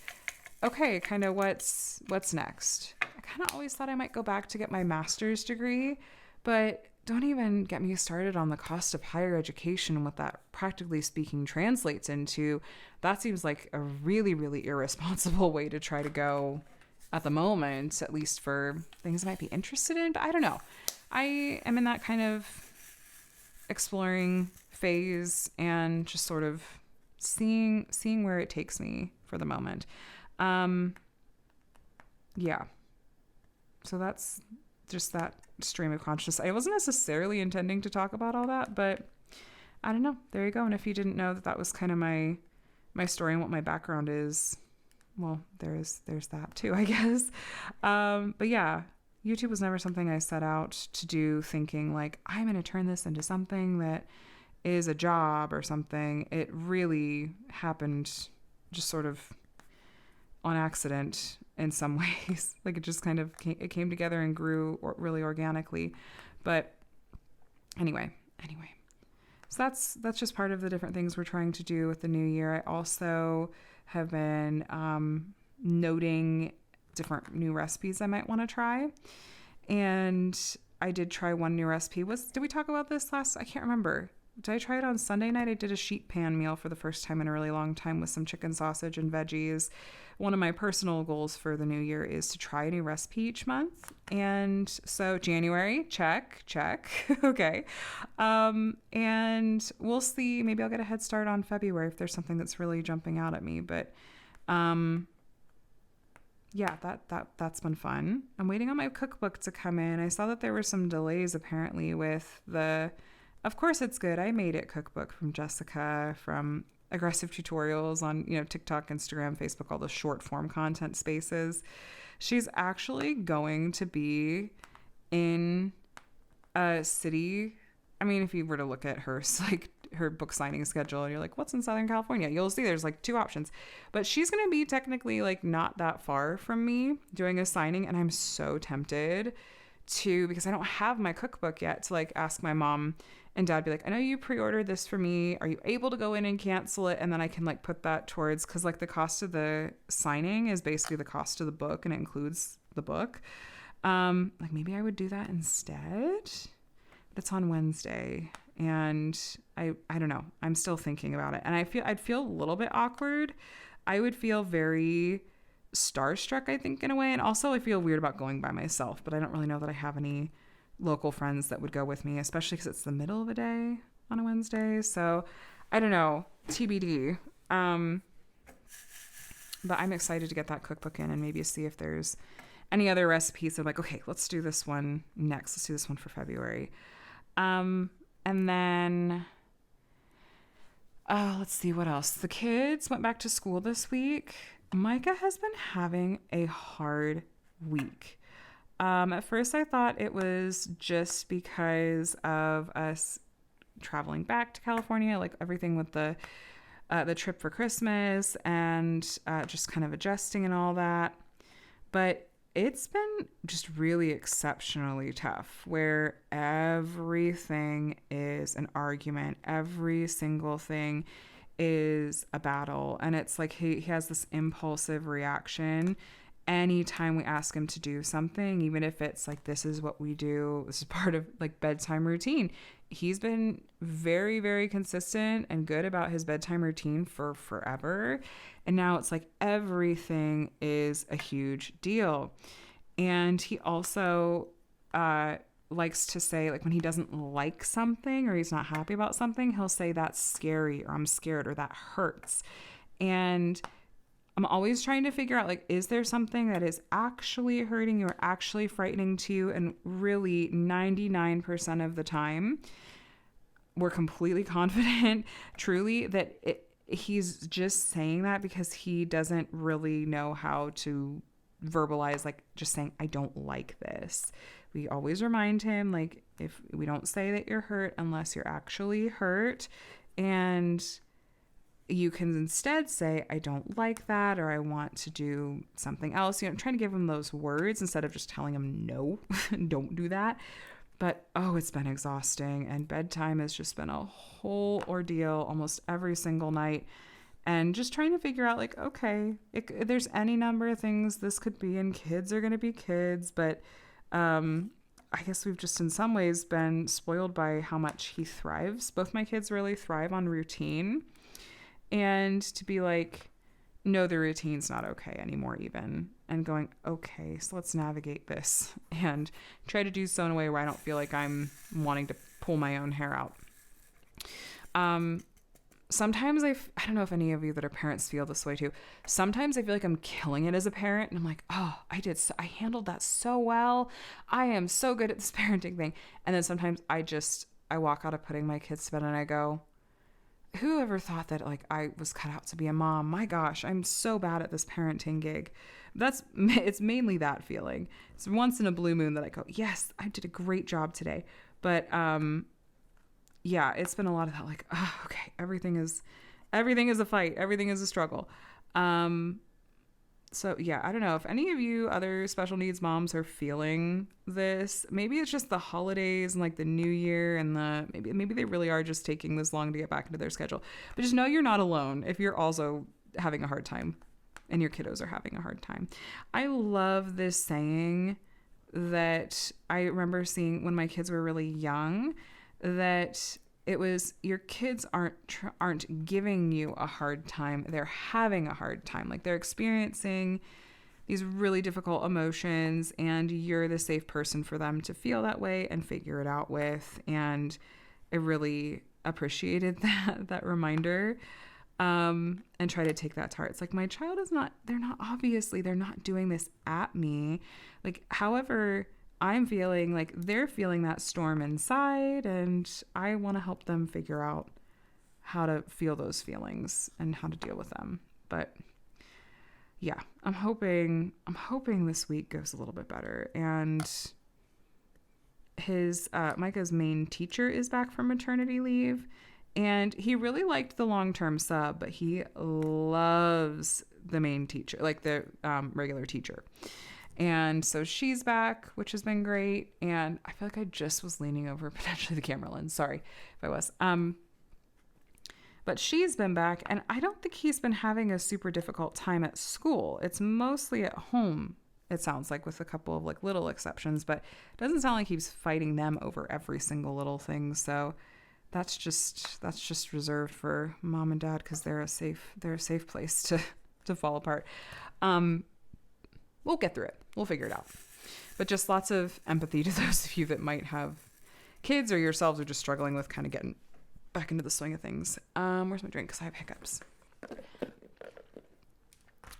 okay, kind of what's next. I kind of always thought I might go back to get my master's degree, but don't even get me started on the cost of higher education and what that practically speaking translates into. That seems like a really, really irresponsible way to try to go at the moment, at least for things I might be interested in. But I don't know. I am in that kind of exploring phase and just sort of seeing where it takes me for the moment. Yeah. So that's just that stream of consciousness. I wasn't necessarily intending to talk about all that, but I don't know. There you go. And if you didn't know that was kind of my story and what my background is, well, there's that too, I guess. But yeah, YouTube was never something I set out to do thinking like, I'm going to turn this into something that is a job or something. It really happened just sort of on accident in some ways. Like it just kind of came together and grew really organically. But anyway, so that's just part of the different things we're trying to do with the new year. I also have been noting different new recipes I might want to try. And I did try one new recipe. Did we talk about this last? I can't remember. Did I try it on Sunday night? I did a sheet pan meal for the first time in a really long time with some chicken sausage and veggies. One of my personal goals for the new year is to try a new recipe each month. And so January, check. Okay. And we'll see. Maybe I'll get a head start on February if there's something that's really jumping out at me. But yeah, that's been fun. I'm waiting on my cookbook to come in. I saw that there were some delays apparently with the Of Course It's Good, I Made It cookbook from Jessica from Aggressive Tutorials on, TikTok, Instagram, Facebook, all the short form content spaces. She's actually going to be in a city I mean, if you were to look at her, like her book signing schedule and you're like, what's in Southern California? You'll see there's like 2 options, but she's going to be technically like not that far from me doing a signing. And I'm so tempted to, because I don't have my cookbook yet, to like ask my mom and dad, be like, I know you pre-ordered this for me. Are you able to go in and cancel it? And then I can like put that towards, cause like the cost of the signing is basically the cost of the book and it includes the book. Like maybe I would do that instead. It's on Wednesday and I don't know. I'm still thinking about it. And I'd feel a little bit awkward. I would feel very starstruck, I think, in a way. And also I feel weird about going by myself, but I don't really know that I have any local friends that would go with me, especially because it's the middle of the day on a Wednesday. So I don't know, TBD. But I'm excited to get that cookbook in and maybe see if there's any other recipes. I'm like, okay, let's do this one next. Let's do this one for February. And then, let's see what else. The kids went back to school this week. Micah has been having a hard week. At first I thought it was just because of us traveling back to California, like everything with the trip for Christmas and, just kind of adjusting and all that. But it's been just really exceptionally tough, where everything is an argument. Every single thing is a battle. And it's like he has this impulsive reaction anytime we ask him to do something, even if it's like, this is what we do, this is part of like bedtime routine. He's been very, very consistent and good about his bedtime routine for forever. And now it's like everything is a huge deal. And he also likes to say, like, when he doesn't like something or he's not happy about something, he'll say, that's scary, or I'm scared, or that hurts. And I'm always trying to figure out, like, is there something that is actually hurting you or actually frightening to you? And really 99% of the time, we're completely confident, truly, that he's just saying that because he doesn't really know how to verbalize, like, just saying, I don't like this. We always remind him, like, if we don't say that you're hurt unless you're actually hurt, and you can instead say, I don't like that, or I want to do something else. You know, trying to give him those words instead of just telling him, no, don't do that. But, it's been exhausting. And bedtime has just been a whole ordeal almost every single night. And just trying to figure out, like, okay, there's any number of things this could be, and kids are going to be kids. But I guess we've just in some ways been spoiled by how much he thrives. Both my kids really thrive on routine. And to be like, no, the routine's not okay anymore even. And going, okay, so let's navigate this and try to do so in a way where I don't feel like I'm wanting to pull my own hair out. Sometimes I don't know if any of you that are parents feel this way too. Sometimes I feel like I'm killing it as a parent, and I'm like, I handled that so well. I am so good at this parenting thing. And then sometimes I walk out of putting my kids to bed and I go, who ever thought that, like, I was cut out to be a mom? My gosh, I'm so bad at this parenting gig. It's mainly that feeling. It's once in a blue moon that I go, yes, I did a great job today. But, yeah, it's been a lot of that, like, okay, everything is a fight. Everything is a struggle. So yeah, I don't know if any of you other special needs moms are feeling this. Maybe it's just the holidays and like the new year, and maybe they really are just taking this long to get back into their schedule. But just know you're not alone if you're also having a hard time and your kiddos are having a hard time. I love this saying that I remember seeing when my kids were really young, that it was, your kids aren't giving you a hard time. They're having a hard time. Like, they're experiencing these really difficult emotions, and you're the safe person for them to feel that way and figure it out with. And I really appreciated that reminder, and try to take that to heart. It's like, my child they're not doing this at me. Like, however I'm feeling, like, they're feeling that storm inside, and I want to help them figure out how to feel those feelings and how to deal with them. But yeah, I'm hoping this week goes a little bit better. And his Micah's main teacher is back from maternity leave, and he really liked the long-term sub, but he loves the main teacher, like the regular teacher. And so she's back, which has been great. And I feel like I just was leaning over potentially the camera lens. Sorry if I was. But she's been back, and I don't think he's been having a super difficult time at school. It's mostly at home, it sounds like, with a couple of like little exceptions, but it doesn't sound like he's fighting them over every single little thing. So that's just reserved for mom and dad, because they're a safe place to fall apart. We'll get through it. We'll figure it out. But just lots of empathy to those of you that might have kids or yourselves are just struggling with kind of getting back into the swing of things. Where's my drink? Because I have hiccups.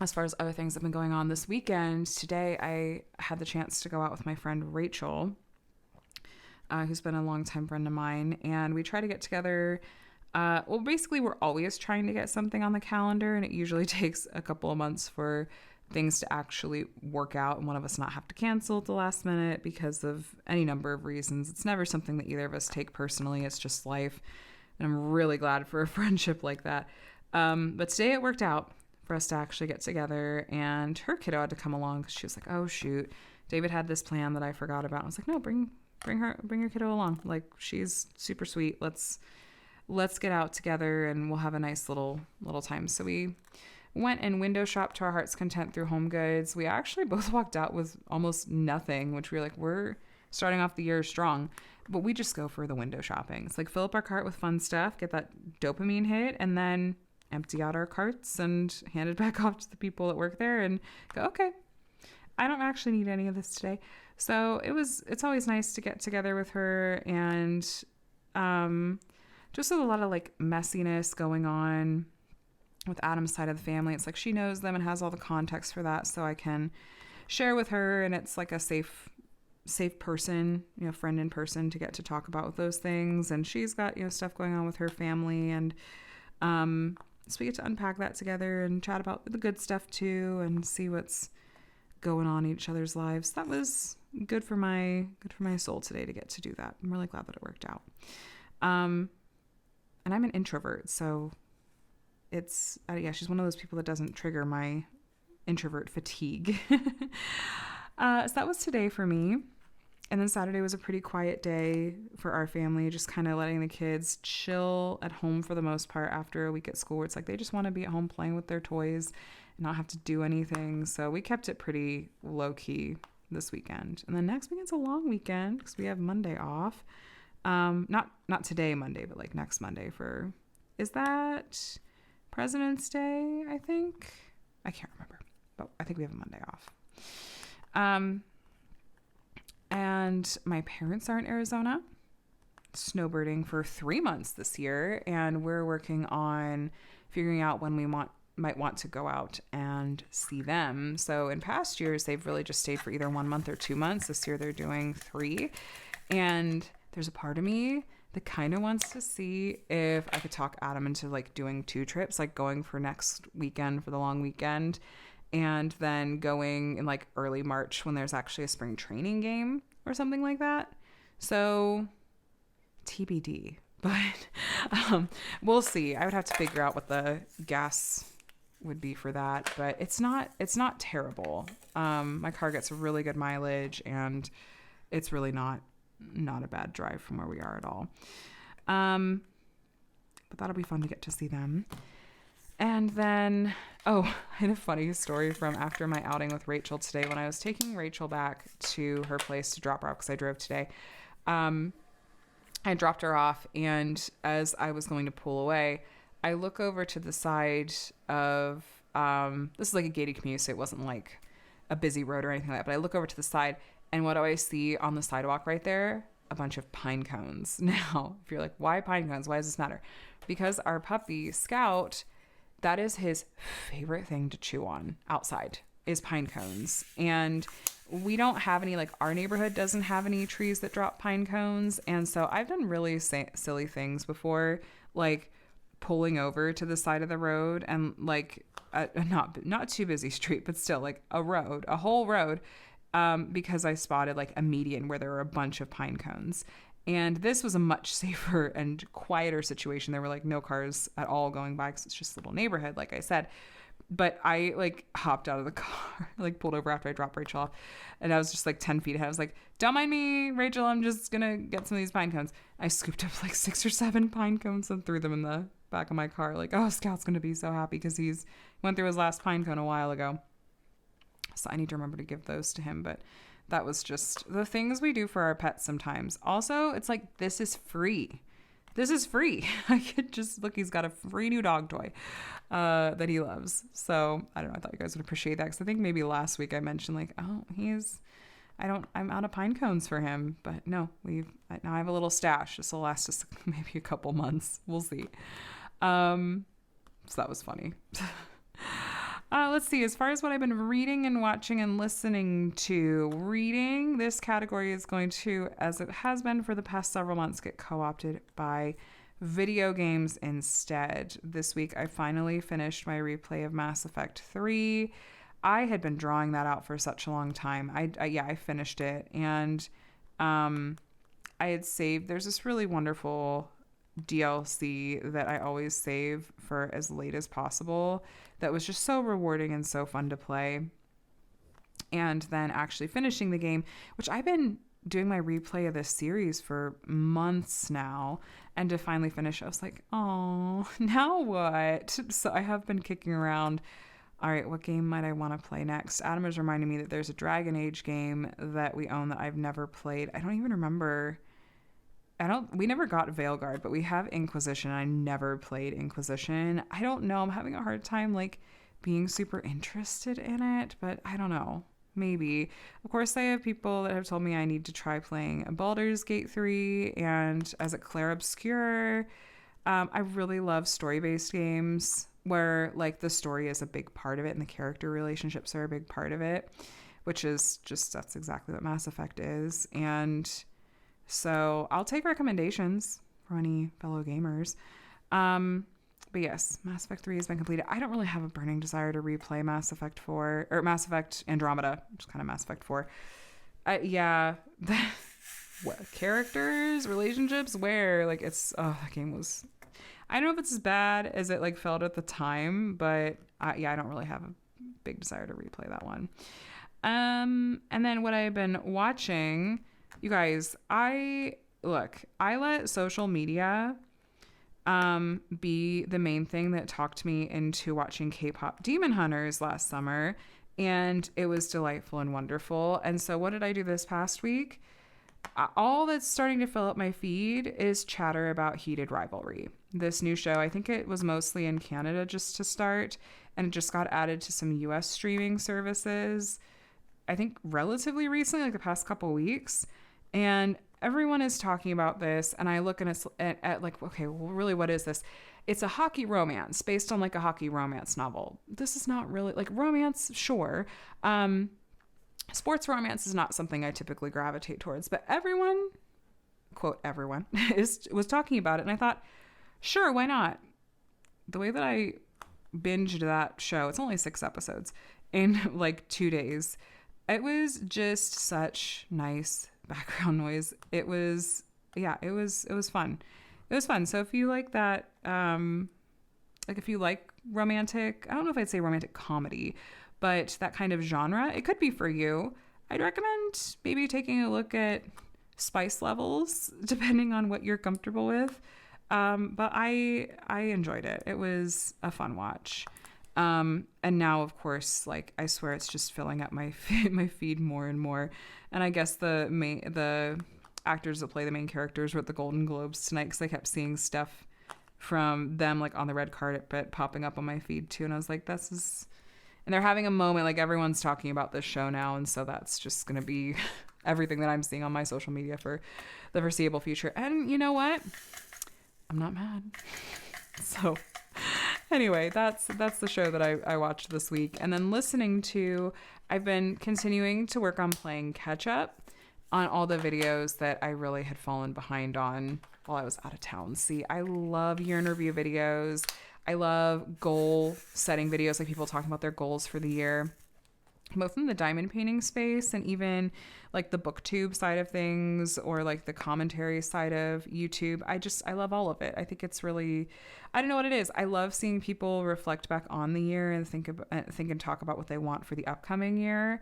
As far as other things that have been going on this weekend, today I had the chance to go out with my friend Rachel, who's been a longtime friend of mine, and we try to get together. Well, basically, we're always trying to get something on the calendar, and it usually takes a couple of months for things to actually work out and one of us not have to cancel at the last minute because of any number of reasons. It's never something that either of us take personally. It's just life. And I'm really glad for a friendship like that. But today it worked out for us to actually get together, and her kiddo had to come along because she was like, oh shoot, David had this plan that I forgot about. I was like, no, bring your kiddo along. Like, she's super sweet. Let's get out together and we'll have a nice little time. So we went and window shopped to our heart's content through Home Goods. We actually both walked out with almost nothing, which we were like, we're starting off the year strong, but we just go for the window shopping. It's like fill up our cart with fun stuff, get that dopamine hit, and then empty out our carts and hand it back off to the people that work there and go, okay, I don't actually need any of this today. So it's always nice to get together with her, and just with a lot of like messiness going on with Adam's side of the family. It's like she knows them and has all the context for that, so I can share with her, and it's like a safe person, friend in person to get to talk about with those things. And she's got, stuff going on with her family, and so we get to unpack that together and chat about the good stuff too, and see what's going on in each other's lives. That was good for my soul today to get to do that. I'm really glad that it worked out. And I'm an introvert, so it's, she's one of those people that doesn't trigger my introvert fatigue. So that was today for me. And then Saturday was a pretty quiet day for our family, just kind of letting the kids chill at home for the most part after a week at school, where it's like they just want to be at home playing with their toys and not have to do anything. So we kept it pretty low key this weekend. And then next weekend's a long weekend because we have Monday off. Not today, Monday, but like next Monday for, is that President's Day, I think? I can't remember, but I think we have a Monday off. And my parents are in Arizona snowbirding for 3 months this year, and we're working on figuring out when we might want to go out and see them. So in past years, they've really just stayed for either 1 month or 2 months. This year they're doing 3. And there's a part of me that kind of wants to see if I could talk Adam into like doing 2 trips, like going for next weekend for the long weekend, and then going in like early March when there's actually a spring training game or something like that. So TBD, but we'll see. I would have to figure out what the gas would be for that, but it's not terrible. My car gets really good mileage, and it's really not a bad drive from where we are at all. But that'll be fun to get to see them. And then, I had a funny story from after my outing with Rachel today. When I was taking Rachel back to her place to drop her off, because I drove today, I dropped her off, and as I was going to pull away, I look over to the side of, this is like a gated community, so it wasn't like a busy road or anything like that, but I look over to the side, and what do I see on the sidewalk right there? A bunch of pine cones. Now, if you're like, why pine cones? Why does this matter? Because our puppy, Scout, that is his favorite thing to chew on outside, is pine cones. And we don't have any, like our neighborhood doesn't have any trees that drop pine cones. And so I've done really silly things before, like pulling over to the side of the road and like not too busy street, but still like a whole road, because I spotted like a median where there were a bunch of pine cones. And this was a much safer and quieter situation. There were like no cars at all going by because it's just a little neighborhood, like I said. But I like hopped out of the car, like pulled over after I dropped Rachel off. And I was just like 10 feet ahead. I was like, don't mind me, Rachel. I'm just going to get some of these pine cones. I scooped up like 6 or 7 pine cones and threw them in the back of my car. Like, oh, Scout's going to be so happy because he's went through his last pine cone a while ago. So I need to remember to give those to him. But that was just the things we do for our pets sometimes. Also, it's like, this is free. This is free. I could just look, he's got a free new dog toy that he loves. So I don't know. I thought you guys would appreciate that because I think maybe last week I mentioned like, oh, I'm out of pine cones for him. But no, now I have a little stash. This will last us maybe a couple months. We'll see. So that was funny. Let's see. As far as what I've been reading and watching and listening to, reading, this category is going to, as it has been for the past several months, get co-opted by video games instead. This week, I finally finished my replay of Mass Effect 3. I had been drawing that out for such a long time. I finished it. And I had saved, there's this really wonderful DLC that I always save for as late as possible that was just so rewarding and so fun to play. And then actually finishing the game, which I've been doing my replay of this series for months now, and to finally finish, I was like, oh, now what? So I have been kicking around, all right, what game might I want to play next? Adam is reminding me that there's a Dragon Age game that we own that I've never played. I don't even remember. We never got Veilguard, but we have Inquisition. I never played Inquisition. I don't know. I'm having a hard time like being super interested in it, but I don't know. Maybe. Of course, I have people that have told me I need to try playing Baldur's Gate 3 and as a Clair Obscur. I really love story-based games where like the story is a big part of it and the character relationships are a big part of it, which is just, that's exactly what Mass Effect is. And so I'll take recommendations for any fellow gamers. But yes, Mass Effect 3 has been completed. I don't really have a burning desire to replay Mass Effect 4 or Mass Effect Andromeda, which is kind of Mass Effect 4. What characters, relationships, where like it's, that game was, I don't know if it's as bad as it like felt at the time, but I don't really have a big desire to replay that one. And then what I've been watching, you guys, I let social media be the main thing that talked me into watching K-pop Demon Hunters last summer, and it was delightful and wonderful. And so what did I do this past week? All that's starting to fill up my feed is chatter about Heated Rivalry. This new show, I think it was mostly in Canada just to start, and it just got added to some US streaming services, I think relatively recently, like the past couple weeks. And everyone is talking about this, and I look and it's at like, okay, well, really, what is this? It's a hockey romance based on like a hockey romance novel. This is not really like romance, sure. Sports romance is not something I typically gravitate towards, but everyone, quote, everyone, was talking about it, and I thought, sure, why not? The way that I binged that show, it's only 6 episodes, in like 2 days. It was just such nice background noise. It was fun. It was fun. So if you like that, like if you like romantic, I don't know if I'd say romantic comedy, but that kind of genre, it could be for you. I'd recommend maybe taking a look at spice levels, depending on what you're comfortable with. But I enjoyed it. It was a fun watch. And now, of course, like I swear it's just filling up my feed more and more. And I guess the actors that play the main characters were at the Golden Globes tonight because I kept seeing stuff from them like on the red carpet popping up on my feed too. And I was like, this is... And they're having a moment, like everyone's talking about this show now. And so that's just going to be everything that I'm seeing on my social media for the foreseeable future. And you know what? I'm not mad. So anyway, that's the show that I watched this week. And then listening to, I've been continuing to work on playing catch up on all the videos that I really had fallen behind on while I was out of town. See, I love year in review videos. I love goal setting videos, like people talking about their goals for the year. both in the diamond painting space and even like the booktube side of things or like the commentary side of YouTube. I love all of it. I think it's really, I don't know what it is. I love seeing people reflect back on the year and think and talk about what they want for the upcoming year.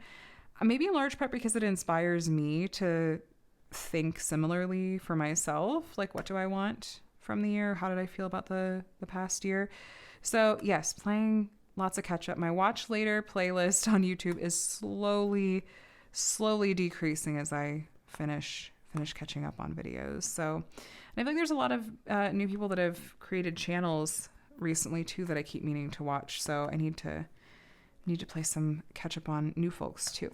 Maybe in large part because it inspires me to think similarly for myself. Like, what do I want from the year? How did I feel about the past year? So yes, playing lots of catch up. My watch later playlist on YouTube is slowly decreasing as I finish catching up on videos. So, and I feel like there's a lot of new people that have created channels recently too that I keep meaning to watch. So I need to play some catch up on new folks too.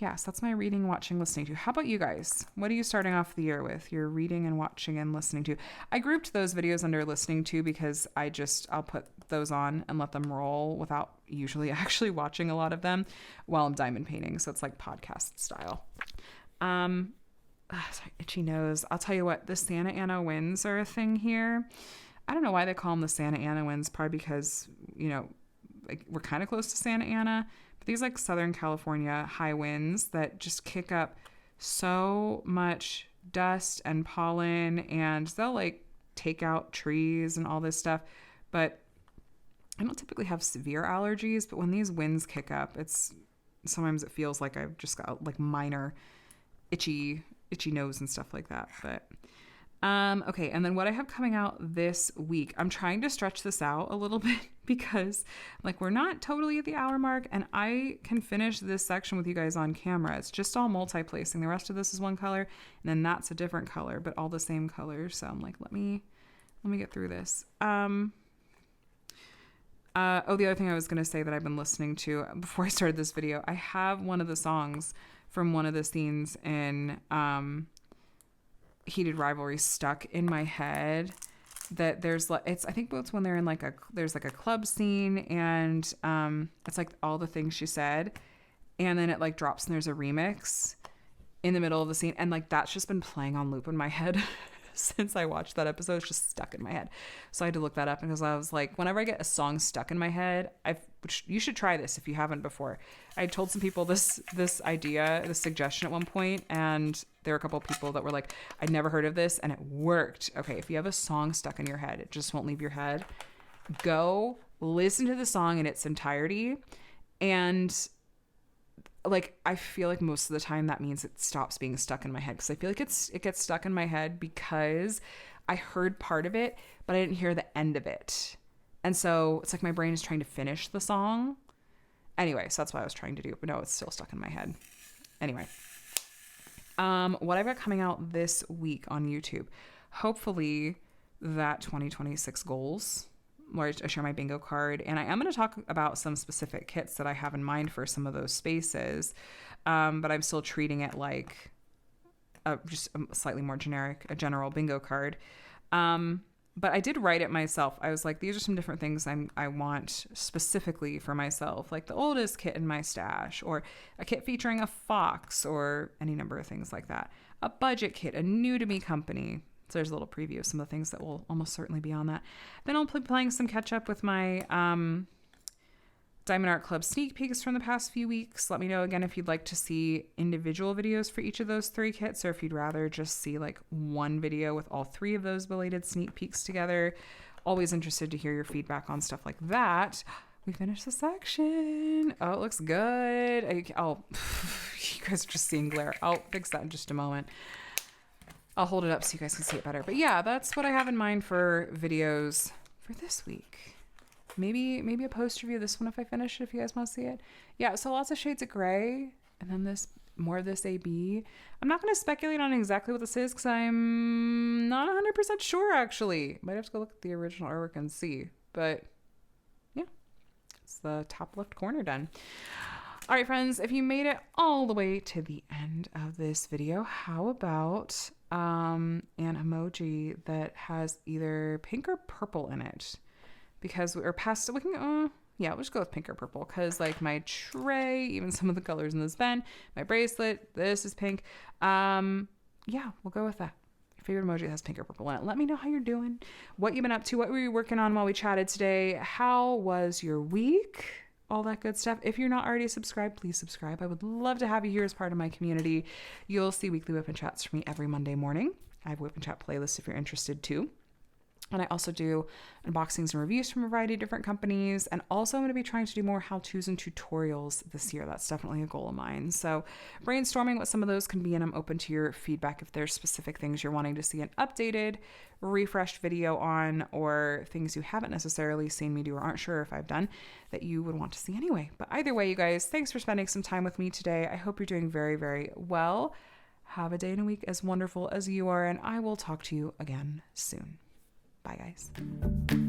Yeah, so that's my reading, watching, listening to. How about you guys? What are you starting off the year with? You're reading and watching and listening to. I grouped those videos under listening to because I'll put those on and let them roll without usually actually watching a lot of them while I'm diamond painting. So it's like podcast style. Sorry, itchy nose. I'll tell you what, the Santa Ana winds are a thing here. I don't know why they call them the Santa Ana winds, probably because, like we're kind of close to Santa Ana. These like Southern California high winds that just kick up so much dust and pollen, and they'll like take out trees and all this stuff. But I don't typically have severe allergies, but when these winds kick up, sometimes it feels like I've just got like minor itchy nose and stuff like that. But okay, and then what I have coming out this week, I'm trying to stretch this out a little bit because like we're not totally at the hour mark and I can finish this section with you guys on camera. It's just all multi-placing. The rest of this is one color and then that's a different color, but all the same colors. So I'm like, let me get through this. The other thing I was going to say that I've been listening to before I started this video, I have one of the songs from one of the scenes in Heated Rivalry stuck in my head. That there's like, I think it's when they're in there's like a club scene and it's like all the things she said and then it like drops and there's a remix in the middle of the scene and like that's just been playing on loop in my head since I watched that episode. It's just stuck in my head. So I had to look that up because I was like, whenever I get a song stuck in my head, which you should try this if you haven't before. I told some people this suggestion at one point, and there were a couple of people that were like, I'd never heard of this, and it worked. Okay, if you have a song stuck in your head, it just won't leave your head. Go listen to the song in its entirety, and like I feel like most of the time that means it stops being stuck in my head because I feel like it gets stuck in my head because I heard part of it, but I didn't hear the end of it. And so it's like my brain is trying to finish the song. Anyway, so that's what I was trying to do. But no, it's still stuck in my head. Anyway. What I've got coming out this week on YouTube. Hopefully that 2026 goals where I share my bingo card. And I am going to talk about some specific kits that I have in mind for some of those spaces. But I'm still treating it like just a slightly more a general bingo card. But I did write it myself. I was like, these are some different things I want specifically for myself, like the oldest kit in my stash, or a kit featuring a fox, or any number of things like that. A budget kit, a new to me company. So there's a little preview of some of the things that will almost certainly be on that. Then I'll be playing some catch up with my Diamond Art Club sneak peeks from the past few weeks. Let me know again if you'd like to see individual videos for each of those 3 kits, or if you'd rather just see like one video with all 3 of those belated sneak peeks together. Always interested to hear your feedback on stuff like that. We finished the section. Oh, it looks good. You guys are just seeing glare. I'll fix that in just a moment. I'll hold it up so you guys can see it better. But yeah, that's what I have in mind for videos for this week. Maybe a post review of this one if I finish it, if you guys want to see it. Yeah, so lots of shades of gray. And then more of this AB. I'm not going to speculate on exactly what this is because I'm not 100% sure, actually. Might have to go look at the original artwork and see. But yeah, it's the top left corner done. All right, friends, if you made it all the way to the end of this video, how about an emoji that has either pink or purple in it? Because we'll just go with pink or purple because like my tray, even some of the colors in this pen, my bracelet, this is pink. We'll go with that. Your favorite emoji that has pink or purple in it. Let me know how you're doing, what you've been up to, what were you working on while we chatted today. How was your week? all that good stuff. If you're not already subscribed, please subscribe. I would love to have you here as part of my community. You'll see weekly WIP and Chats from me every Monday morning. I have WIP and Chat playlists if you're interested too. And I also do unboxings and reviews from a variety of different companies. And also I'm going to be trying to do more how-tos and tutorials this year. That's definitely a goal of mine. So brainstorming what some of those can be, and I'm open to your feedback if there's specific things you're wanting to see an updated, refreshed video on, or things you haven't necessarily seen me do or aren't sure if I've done that you would want to see anyway. But either way, you guys, thanks for spending some time with me today. I hope you're doing very, very well. Have a day and a week as wonderful as you are, and I will talk to you again soon. Bye, guys.